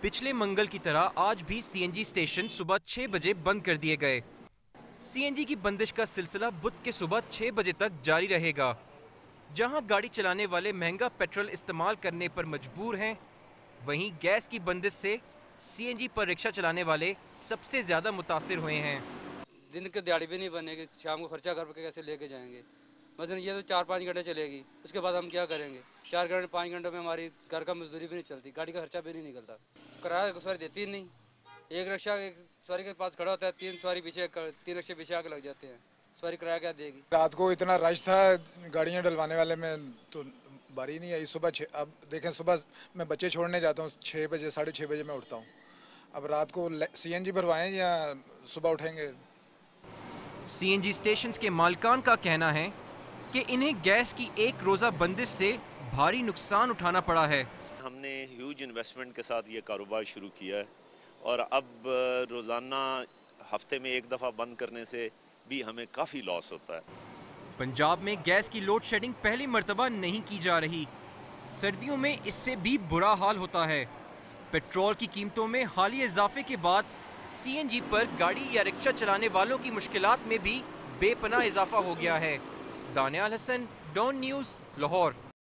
पिछले मंगल की तरह आज भी सीएनजी स्टेशन सुबह 6 बजे बंद कर दिए गए। सीएनजी की बंदिश का सिलसिला बुध के सुबह 6 बजे तक जारी रहेगा। जहां गाड़ी चलाने वाले महंगा पेट्रोल इस्तेमाल करने पर मजबूर हैं, वहीं गैस की बंदिश से सीएनजी पर रिक्शा चलाने वाले सबसे ज्यादा मुतासिर हुए हैं। दिन के दिहाड़ी भी नहीं बनेगी, शाम को खर्चा करके कैसे लेके जाएंगे। मसलन ये तो 4-5 घंटे चलेगी, उसके बाद हम क्या करेंगे। 4 घंटे 5 घंटे में हमारी घर का मजदूरी भी नहीं चलती, गाड़ी का खर्चा भी नहीं निकलता। किराया सवारी देती ही नहीं। एक रिक्शा एक सवारी के पास खड़ा होता है, 3 रिक्शे पीछे आके लग जाते हैं। सवारी किराया क्या देगी। रात को इतना रश था गाड़ियां डलवाने वाले में, तो बारी नहीं आई। सुबह अब देखें, सुबह मैं बच्चे छोड़ने जाता हूँ 6 बजे 6:30 बजे मैं उठता हूँ। अब रात को सीएनजी भरवाएं या सुबह उठेंगे। सीएनजी स्टेशंस के मालिकान का कहना है कि इन्हें गैस की एक रोजा बंदिश से भारी नुकसान उठाना पड़ा है। हमने ह्यूज इन्वेस्टमेंट के साथ ये कारोबार शुरू किया है और अब रोज़ाना हफ्ते में एक दफ़ा बंद करने से भी हमें काफ़ी लॉस होता है। पंजाब में गैस की लोड शेडिंग पहली मर्तबा नहीं की जा रही। सर्दियों में इससे भी बुरा हाल होता है। पेट्रोल की कीमतों में हालिया इजाफे के बाद सीएनजी पर गाड़ी या रिक्शा चलाने वालों की मुश्किलात में भी बेपनाह इजाफा हो गया है। Daniyal Hasan, Dawn News, Lahore.